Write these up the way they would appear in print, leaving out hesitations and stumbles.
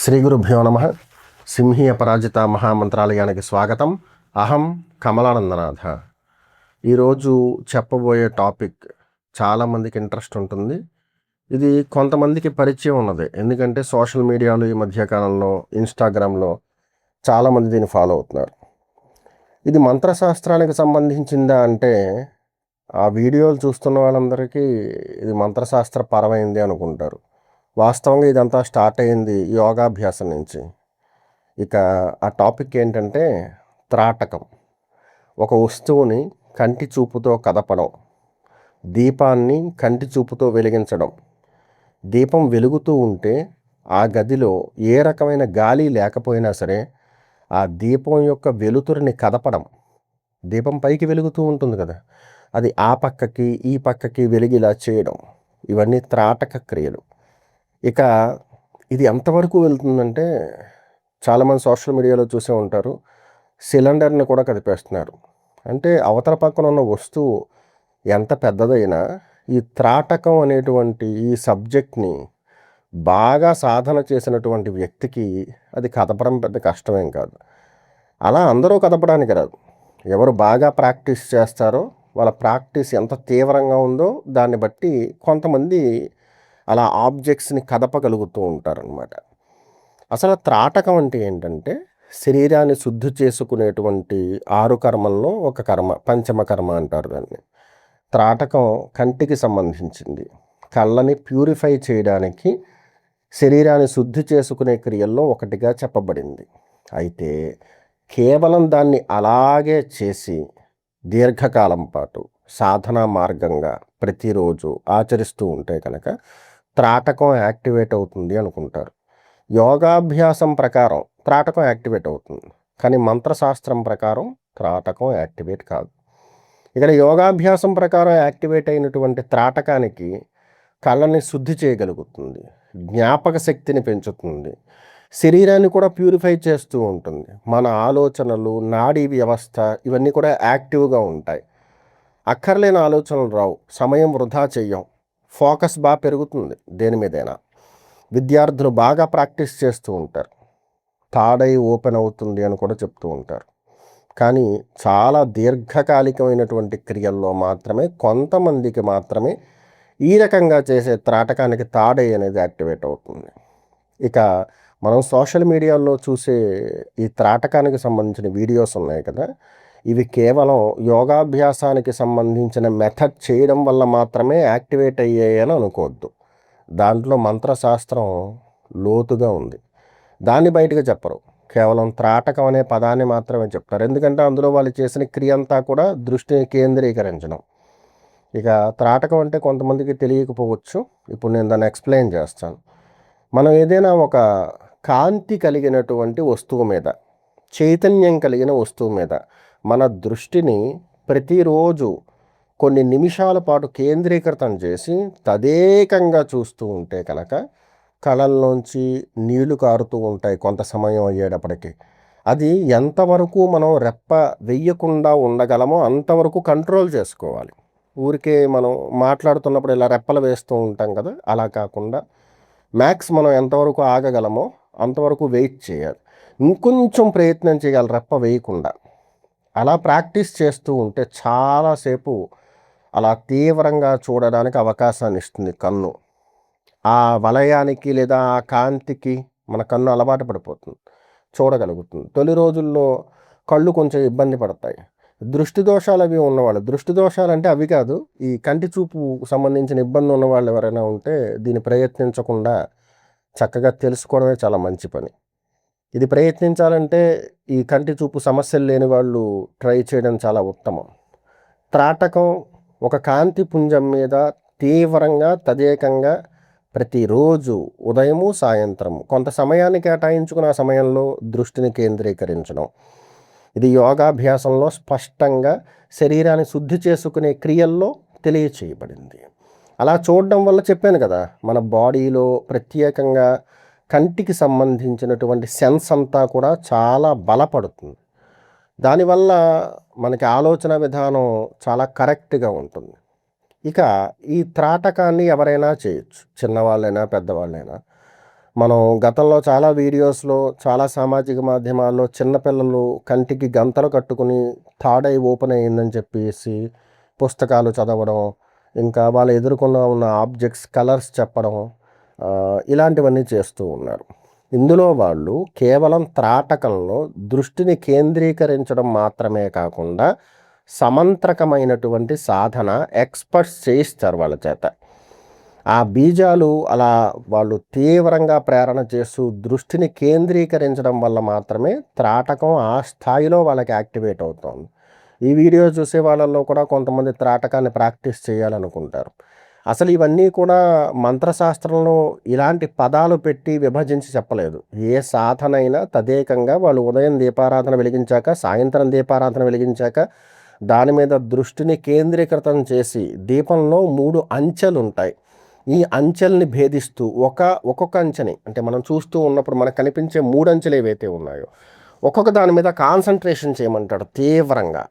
శ్రీ గురుభ్యో నమ. సింహీ అపరాజిత మహామంత్రాలయానికి స్వాగతం. అహం కమలానందనాథ. ఈరోజు చెప్పబోయే టాపిక్ చాలామందికి ఇంట్రెస్ట్ ఉంటుంది. ఇది కొంతమందికి పరిచయం ఉన్నది, ఎందుకంటే సోషల్ మీడియాలో ఈ మధ్యకాలంలో ఇన్స్టాగ్రామ్లో చాలామంది దీన్ని ఫాలో అవుతున్నారు. ఇది మంత్రశాస్త్రానికి సంబంధించిందా అంటే ఆ వీడియోలు చూస్తున్న వాళ్ళందరికీ ఇది మంత్రశాస్త్ర పరమైంది అనుకుంటారు. వాస్తవంగా ఇదంతా స్టార్ట్ అయింది యోగాభ్యాసం నుంచి. ఇక ఆ టాపిక్ ఏంటంటే త్రాటకం. ఒక వస్తువుని కంటి చూపుతో కదపడం, దీపాన్ని కంటి చూపుతో వెలిగించడం. దీపం వెలుగుతూ ఉంటే ఆ గదిలో ఏ రకమైన గాలి లేకపోయినా సరే ఆ దీపం యొక్క వెలుతురిని కదపడం. దీపం పైకి వెలుగుతూ ఉంటుంది కదా, అది ఆ పక్కకి ఈ పక్కకి వెలిగిలా చేయడం. ఇవన్నీ త్రాటక క్రియలు. ఇక ఇది ఎంతవరకు వెళ్తుందంటే చాలామంది సోషల్ మీడియాలో చూసే ఉంటారు, సిలిండర్ని కూడా కదిపేస్తున్నారు. అంటే అవతల పక్కన ఉన్న వస్తువు ఎంత పెద్దదైనా ఈ త్రాటకం అనేటువంటి ఈ సబ్జెక్ట్ని బాగా సాధన చేసినటువంటి వ్యక్తికి అది కదపడం పెద్ద కష్టమేం కాదు. అలా అందరూ కదపడానికి రాదు. ఎవరు బాగా ప్రాక్టీస్ చేస్తారో వాళ్ళ ప్రాక్టీస్ ఎంత తీవ్రంగా ఉందో దాన్ని బట్టి కొంతమంది అలా ఆబ్జెక్ట్స్ని కదపగలుగుతూ ఉంటారనమాట. అసలు త్రాటకం అంటే ఏంటంటే శరీరాన్ని శుద్ధి చేసుకునేటువంటి 6 కర్మల్లో ఒక కర్మ, పంచమ కర్మ అంటారు దాన్ని. త్రాటకం కంటికి సంబంధించింది. కళ్ళని ప్యూరిఫై చేయడానికి శరీరాన్ని శుద్ధి చేసుకునే క్రియల్లో ఒకటిగా చెప్పబడింది. అయితే కేవలం దాన్ని అలాగే చేసి దీర్ఘకాలం పాటు సాధనా మార్గంగా ప్రతిరోజు ఆచరిస్తూ ఉంటే కనుక త్రాటకం యాక్టివేట్ అవుతుంది అనుకుంటారు. యోగాభ్యాసం ప్రకారం త్రాటకం యాక్టివేట్ అవుతుంది, కానీ మంత్రశాస్త్రం ప్రకారం త్రాటకం యాక్టివేట్ కాదు. ఇక్కడ యోగాభ్యాసం ప్రకారం యాక్టివేట్ అయినటువంటి త్రాటకానికి కళ్ళని శుద్ధి చేయగలుగుతుంది, జ్ఞాపక శక్తిని పెంచుతుంది, శరీరాన్ని కూడా ప్యూరిఫై చేస్తూ ఉంటుంది. మన ఆలోచనలు, నాడీ వ్యవస్థ ఇవన్నీ కూడా యాక్టివ్గా ఉంటాయి. అక్కర్లేని ఆలోచనలు రావు, సమయం వృధా చెయ్యం, ఫోకస్ బాగా పెరుగుతుంది దేని మీదైనా. విద్యార్థులు బాగా ప్రాక్టీస్ చేస్తూ ఉంటారు, తాడై ఓపెన్ అవుతుంది అని కూడా చెప్తూ ఉంటారు. కానీ చాలా దీర్ఘకాలికమైనటువంటి క్రియల్లో మాత్రమే కొంతమందికి మాత్రమే ఈ రకంగా చేసే త్రాటకానికి తాడై అనేది యాక్టివేట్ అవుతుంది. ఇక మనం సోషల్ మీడియాలో చూసే ఈ త్రాటకానికి సంబంధించిన వీడియోస్ ఉన్నాయి కదా, ఇవి కేవలం యోగాభ్యాసానికి సంబంధించిన మెథడ్ చేయడం వల్ల మాత్రమే యాక్టివేట్ అయ్యాయని అనుకోవద్దు. దాంట్లో మంత్రశాస్త్రం లోతుగా ఉంది. దాన్ని బయటగా చెప్పరు, కేవలం త్రాటకం అనే పదాన్ని మాత్రమే చెప్తారు. ఎందుకంటే అందులో వాళ్ళు చేసిన క్రియ అంతా కూడా దృష్టిని కేంద్రీకరించడం. ఇక త్రాటకం అంటే కొంతమందికి తెలియకపోవచ్చు, ఇప్పుడు నేను దాన్ని ఎక్స్ప్లెయిన్ చేస్తాను. మనం ఏదైనా ఒక కాంతి కలిగినటువంటి వస్తువు మీద, చైతన్యం కలిగిన వస్తువు మీద మన దృష్టిని ప్రతిరోజు కొన్ని నిమిషాల పాటు కేంద్రీకృతం చేసి తదేకంగా చూస్తూ ఉంటే కనుక కళ్ళల్లోంచి నీళ్లు కారుతూ ఉంటాయి కొంత సమయం అయ్యేటప్పటికి. అది ఎంతవరకు మనం రెప్ప వెయ్యకుండా ఉండగలమో అంతవరకు కంట్రోల్ చేసుకోవాలి. ఊరికే మనం మాట్లాడుతున్నప్పుడు ఇలా రెప్పలు వేస్తూ ఉంటాం కదా, అలా కాకుండా మ్యాక్స్ మనం ఎంతవరకు ఆగగలమో అంతవరకు వెయిట్ చేయాలి. ఇంకొంచెం ప్రయత్నం చేయాలి రెప్ప వేయకుండా. అలా ప్రాక్టీస్ చేస్తూ ఉంటే చాలాసేపు అలా తీవ్రంగా చూడడానికి అవకాశాన్ని ఇస్తుంది కన్ను. ఆ వలయానికి లేదా ఆ కాంతికి మన కన్ను అలవాటు పడిపోతుంది, చూడగలుగుతుంది. తొలి రోజుల్లో కళ్ళు కొంచెం ఇబ్బంది పడతాయి. దృష్టి దోషాలు అవి ఉన్నవాళ్ళు, దృష్టి దోషాలు అంటే అవి కాదు, ఈ కంటి చూపు సంబంధించిన ఇబ్బంది ఉన్నవాళ్ళు ఎవరైనా ఉంటే దీన్ని ప్రయత్నించకుండా చక్కగా తెలుసుకోవడమే చాలా మంచి పని. ఇది ప్రయత్నించాలంటే ఈ కంటి చూపు సమస్యలు లేని వాళ్ళు ట్రై చేయడం చాలా ఉత్తమం. త్రాటకం ఒక కాంతి పుంజం మీద తీవ్రంగా తదేకంగా ప్రతిరోజు ఉదయము సాయంత్రము కొంత సమయాన్ని కేటాయించుకున్న సమయంలో దృష్టిని కేంద్రీకరించడం. ఇది యోగాభ్యాసంలో స్పష్టంగా శరీరాన్ని శుద్ధి చేసుకునే క్రియల్లో తెలియచేయబడింది. అలా చూడడం వల్ల చెప్పాను కదా, మన బాడీలో ప్రత్యేకంగా కంటికి సంబంధించినటువంటి సెన్స్ అంతా కూడా చాలా బలపడుతుంది. దానివల్ల మనకి ఆలోచన విధానం చాలా కరెక్ట్గా ఉంటుంది. ఇక ఈ త్రాటకాన్ని ఎవరైనా చేయొచ్చు, చిన్నవాళ్ళైనా పెద్దవాళ్ళైనా. మనం గతంలో చాలా వీడియోస్‌లో, చాలా సామాజిక మాధ్యమాల్లో చిన్నపిల్లలు కంటికి గంతలు కట్టుకొని థర్డ్ ఐ ఓపెన్ అయిందని చెప్పేసి పుస్తకాలు చదవడం, ఇంకా వాళ్ళు ఎదురుకుండా ఉన్న ఆబ్జెక్ట్స్ కలర్స్ చెప్పడం, ఇలాంటివన్నీ చేస్తూ ఉన్నారు. ఇందులో వాళ్ళు కేవలం త్రాటకంలో దృష్టిని కేంద్రీకరించడం మాత్రమే కాకుండా సమంత్రకమైనటువంటి సాధన ఎక్స్‌పర్ట్స్ చేయిస్తారు వాళ్ళ చేత. ఆ బీజాలు అలా వాళ్ళు తీవ్రంగా ప్రేరణ చేస్తూ దృష్టిని కేంద్రీకరించడం వల్ల మాత్రమే త్రాటకం ఆ స్థాయిలో వాళ్ళకి యాక్టివేట్ అవుతుంది. ఈ వీడియో చూసే వాళ్ళల్లో కూడా కొంతమంది త్రాటకాన్ని ప్రాక్టీస్ చేయాలనుకుంటారు. అసలు ఇవన్నీ కూడా మంత్రశాస్త్రంలో ఇలాంటి పదాలు పెట్టి విభజించి చెప్పలేదు. ఏ సాధన అయినా తదేకంగా వాళ్ళు ఉదయం దీపారాధన వెలిగించాక, సాయంత్రం దీపారాధన వెలిగించాక దాని మీద దృష్టిని కేంద్రీకృతం చేసి దీపంలో 3 అంచెలుంటాయి. ఈ అంచెల్ని భేదిస్తూ ఒక్కొక్క అంచెని అంటే మనం చూస్తూ ఉన్నప్పుడు మనకు కనిపించే 3 అంచెలు ఏవైతే ఉన్నాయో ఒక్కొక్క దాని మీద కాన్సంట్రేషన్ చేయమంటాడు తీవ్రంగా.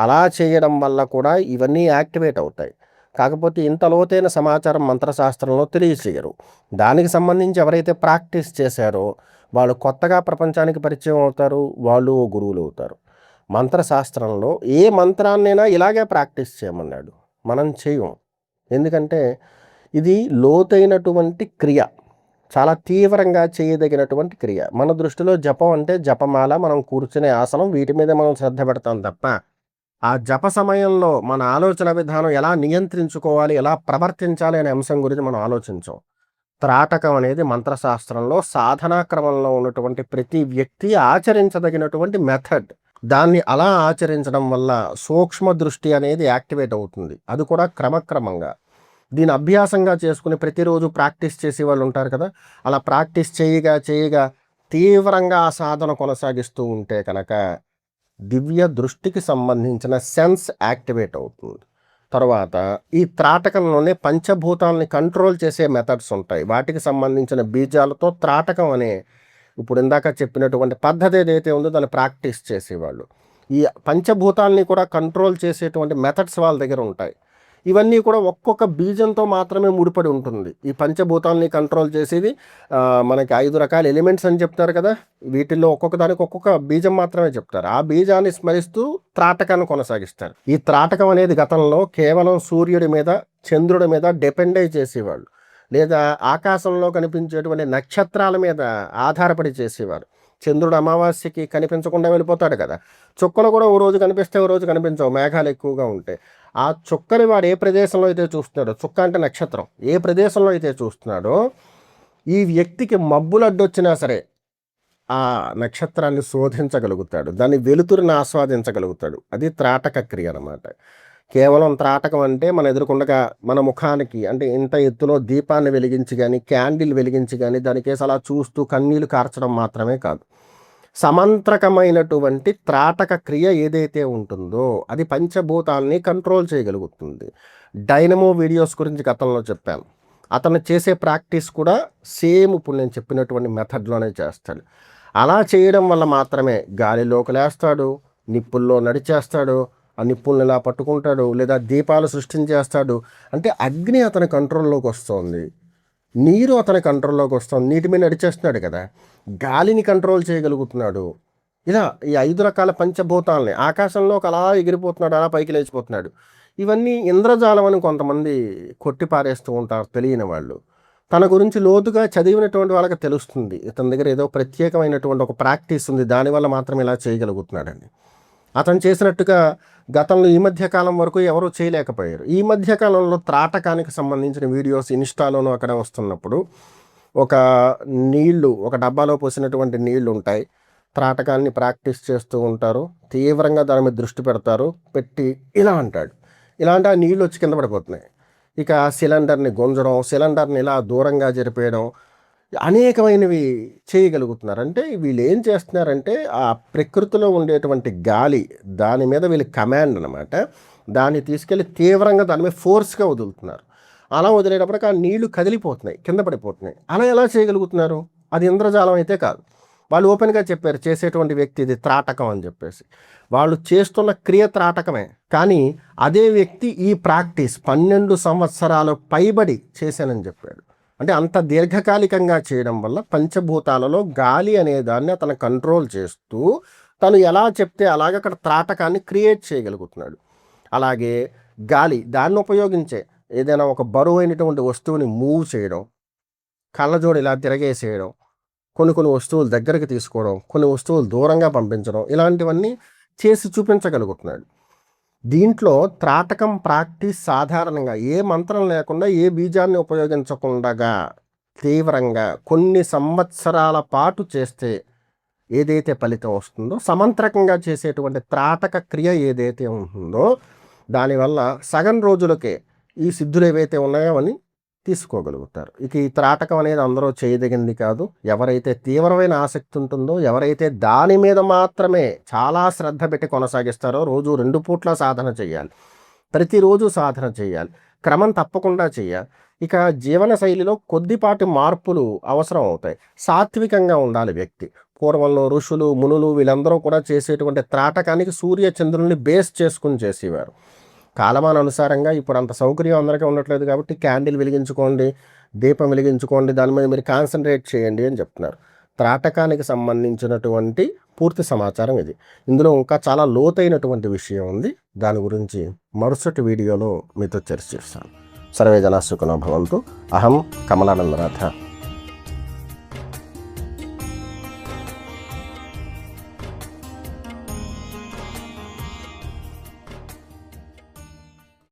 అలా చేయడం వల్ల కూడా ఇవన్నీ యాక్టివేట్ అవుతాయి. కాకపోతే ఇంత లోతైన సమాచారం మంత్రశాస్త్రంలో తెలియచేయరు. దానికి సంబంధించి ఎవరైతే ప్రాక్టీస్ చేశారో వాళ్ళు కొత్తగా ప్రపంచానికి పరిచయం అవుతారు. వాళ్ళు గురువులు అవుతారు. మంత్రశాస్త్రంలో ఏ మంత్రాన్నైనా ఇలాగే ప్రాక్టీస్ చేయమన్నాడు. మనం చేయం. ఎందుకంటే ఇది లోతైనటువంటి క్రియ, చాలా తీవ్రంగా చేయదగినటువంటి క్రియ. మన దృష్టిలో జపం అంటే జపమాల, మనం కూర్చునే ఆసనం, వీటి మీద మనం శ్రద్ధ పెడతాం తప్ప ఆ జప సమయంలో మన ఆలోచన విధానం ఎలా నియంత్రించుకోవాలి, ఎలా ప్రవర్తించాలి అనే అంశం గురించి మనం ఆలోచించాం. త్రాటకం అనేది మంత్రశాస్త్రంలో సాధనా క్రమంలో ఉన్నటువంటి ప్రతి వ్యక్తి ఆచరించదగినటువంటి మెథడ్. దాన్ని అలా ఆచరించడం వల్ల సూక్ష్మ దృష్టి అనేది యాక్టివేట్ అవుతుంది. అది కూడా క్రమక్రమంగా. దీని అభ్యాసంగా చేసుకుని ప్రతిరోజు ప్రాక్టీస్ చేసే వాళ్ళు ఉంటారు కదా, అలా ప్రాక్టీస్ చేయగా తీవ్రంగా ఆ సాధన కొనసాగిస్తూ ఉంటే కనుక దివ్య దృష్టికి సంబంధించిన సెన్స్ యాక్టివేట్ అవుతుంది. తర్వాత ఈ త్రాటకంలోనే పంచభూతాలని కంట్రోల్ చేసే మెథడ్స్ ఉంటాయి. వాటికి సంబంధించిన బీజాలతో త్రాటకం అనే ఇప్పుడు ఇందాక చెప్పినటువంటి పద్ధతి ఏదైతే ఉందో దాన్ని ప్రాక్టీస్ చేసేవాళ్ళు. ఈ పంచభూతాలని కూడా కంట్రోల్ చేసేటువంటి మెథడ్స్ వాళ్ళ దగ్గర ఉంటాయి. ఇవన్నీ కూడా ఒక్కొక్క బీజంతో మాత్రమే ముడిపడి ఉంటుంది. ఈ పంచభూతాలని కంట్రోల్ చేసేది మనకి 5 రకాల ఎలిమెంట్స్ అని చెప్తారు కదా, వీటిల్లో ఒక్కొక్క దానికి ఒక్కొక్క బీజం మాత్రమే చెప్తారు. ఆ బీజాన్ని స్మరిస్తూ త్రాటకాన్ని కొనసాగిస్తారు. ఈ త్రాటకం అనేది గతంలో కేవలం సూర్యుడి మీద, చంద్రుడి మీద డిపెండ్ అయి చేసేవాళ్ళు, లేదా ఆకాశంలో కనిపించేటువంటి నక్షత్రాల మీద ఆధారపడి చేసేవారు. చంద్రుడు అమావాస్యకి కనిపించకుండా వెళ్ళిపోతాడు కదా, చుక్కలు కూడా ఓ రోజు కనిపిస్తే ఓ రోజు కనిపించవు, మేఘాలు ఎక్కువగా ఉంటాయి. ఆ చుక్కని వాడు ఏ ప్రదేశంలో అయితే చూస్తున్నాడో, చుక్క అంటే నక్షత్రం, ఏ ప్రదేశంలో అయితే చూస్తున్నాడో ఈ వ్యక్తికి మబ్బులు అడ్డొచ్చినా సరే ఆ నక్షత్రాన్ని శోధించగలుగుతాడు, దాని వెలుతురుని ఆస్వాదించగలుగుతాడు. అది త్రాటక క్రియ అన్నమాట. కేవలం త్రాటకం అంటే మన ఎదురుకుండగా మన ముఖానికి అంటే ఇంత ఎత్తులో దీపాన్ని వెలిగించి కానీ, క్యాండిల్ వెలిగించి కానీ దానికేసి అలా చూస్తూ కన్నీళ్లు కార్చడం మాత్రమే కాదు. సమంత్రకమైనటువంటి త్రాటక క్రియ ఏదైతే ఉంటుందో అది పంచభూతాల్ని కంట్రోల్ చేయగలుగుతుంది. డైనమో వీడియోస్ గురించి గతంలో చెప్పాను. అతను చేసే ప్రాక్టీస్ కూడా సేమ్ ఇప్పుడు నేను చెప్పినటువంటి మెథడ్లోనే చేస్తాడు. అలా చేయడం వల్ల మాత్రమే గాలిలోకి లేస్తాడు, నిప్పుల్లో నడిచేస్తాడు, ఆ నిప్పుల్ని ఇలా పట్టుకుంటాడు, లేదా దీపాలు సృష్టించేస్తాడు. అంటే అగ్ని అతని కంట్రోల్లోకి వస్తుంది, నీరు అతని కంట్రోల్లోకి వస్తుంది, నీటి మీద నడిచేస్తున్నాడు కదా, గాలిని కంట్రోల్ చేయగలుగుతున్నాడు. ఇలా ఈ 5 రకాల పంచభూతాలని ఆకాశంలోకి అలా ఎగిరిపోతున్నాడు, అలా పైకి లేచిపోతున్నాడు. ఇవన్నీ ఇంద్రజాలం అని కొంతమంది కొట్టిపారేస్తూ ఉంటారు తెలియని వాళ్ళు. తన గురించి లోతుగా చదివినటువంటి వాళ్ళకి తెలుస్తుంది, ఇతని దగ్గర ఏదో ప్రత్యేకమైనటువంటి ఒక ప్రాక్టీస్ ఉంది, దానివల్ల మాత్రం ఇలా చేయగలుగుతున్నాడండి. అతను చేసినట్టుగా గతంలో ఈ మధ్యకాలం వరకు ఎవరూ చేయలేకపోయారు. ఈ మధ్యకాలంలో త్రాటకానికి సంబంధించిన వీడియోస్ ఇన్స్టాలోనూ అక్కడ వస్తున్నప్పుడు ఒక నీళ్లు, ఒక డబ్బాలో పోసినటువంటి నీళ్లు ఉంటాయి, త్రాటకాన్ని ప్రాక్టీస్ చేస్తూ ఉంటారు, తీవ్రంగా దాని మీద దృష్టి పెడతారు, పెట్టి ఇలా అంటాడు, ఇలా అంటే ఆ నీళ్ళు వచ్చి కింద పడిపోతున్నాయి. ఇక సిలిండర్ని గుంజడం, సిలిండర్ని ఇలా దూరంగా జరిపేయడం, అనేకమైనవి చేయగలుగుతున్నారు. అంటే వీళ్ళు ఏం చేస్తున్నారంటే ఆ ప్రకృతిలో ఉండేటువంటి గాలి దాని మీద వీళ్ళు కమాండ్ అనమాట, దాన్ని తీసుకెళ్ళి తీవ్రంగా దాని మీద ఫోర్స్గా వదులుతున్నారు. అలా వదిలేటప్పటికి ఆ నీళ్లు కదిలిపోతున్నాయి, కింద పడిపోతున్నాయి. అలా ఎలా చేయగలుగుతున్నారు? అది ఇంద్రజాలం అయితే కాదు. వాళ్ళు ఓపెన్గా చెప్పారు చేసేటువంటి వ్యక్తి ఇది త్రాటకం అని చెప్పేసి. వాళ్ళు చేస్తున్న క్రియ త్రాటకమే, కానీ అదే వ్యక్తి ఈ ప్రాక్టీస్ 12 సంవత్సరాలు పైబడి చేశానని చెప్పాడు. అంటే అంత దీర్ఘకాలికంగా చేయడం వల్ల పంచభూతాలలో గాలి అనే దాన్ని అతను కంట్రోల్ చేస్తూ తను ఎలా చెప్తే అలాగ అక్కడ త్రాటకాన్ని క్రియేట్ చేయగలుగుతున్నాడు. అలాగే గాలి దాన్ని ఉపయోగించే ఏదైనా ఒక బరువైనటువంటి వస్తువుని మూవ్ చేయడం, కళ్ళజోడు ఇలా తిరగేసేయడం, కొన్ని వస్తువులు దగ్గరికి తీసుకోవడం, కొన్ని వస్తువులు దూరంగా పంపించడం, ఇలాంటివన్నీ చేసి చూపించగలుగుతున్నాడు. దీంట్లో త్రాటకం ప్రాక్టీస్ సాధారణంగా ఏ మంత్రం లేకుండా ఏ బీజాన్ని ఉపయోగించకుండా తీవ్రంగా కొన్ని సంవత్సరాల పాటు చేస్తే ఏదైతే ఫలితం వస్తుందో, సమంత్రకంగా చేసేటువంటి త్రాటక క్రియ ఏదైతే ఉంటుందో దానివల్ల సగం రోజులకే ఈ సిద్ధులు ఏవైతే ఉన్నాయో అని తీసుకోగలుగుతారు. ఇక ఈ త్రాటకం అనేది అందరూ చేయదగింది కాదు. ఎవరైతే తీవ్రమైన ఆసక్తి ఉంటుందో, ఎవరైతే దాని మీద మాత్రమే చాలా శ్రద్ధ పెట్టి కొనసాగిస్తారో, రోజు 2 పూట్ల సాధన చేయాలి, ప్రతిరోజు సాధన చేయాలి, క్రమం తప్పకుండా చేయాలి. ఇక జీవన శైలిలో కొద్దిపాటి మార్పులు అవసరం అవుతాయి. సాత్వికంగా ఉండాలి వ్యక్తి. పూర్వంలో ఋషులు, మునులు వీళ్ళందరూ కూడా చేసేటువంటి త్రాటకానికి సూర్య చంద్రుల్ని బేస్ చేసుకుని చేసేవారు. కాలమానుసారంగా ఇప్పుడు అంత సౌకర్యం అందరికీ ఉండట్లేదు కాబట్టి క్యాండిల్ వెలిగించుకోండి, దీపం వెలిగించుకోండి, దాని మీద మీరు కాన్సన్ట్రేట్ చేయండి అని చెప్తున్నారు. త్రాటకానికి సంబంధించినటువంటి పూర్తి సమాచారం ఇది. ఇందులో ఇంకా చాలా లోతైనటువంటి విషయం ఉంది. దాని గురించి మరుసటి వీడియోలో మీతో చర్చిస్తాను. సర్వే జనా సుఖినో భవంతు. అహం కమలానందనాథ.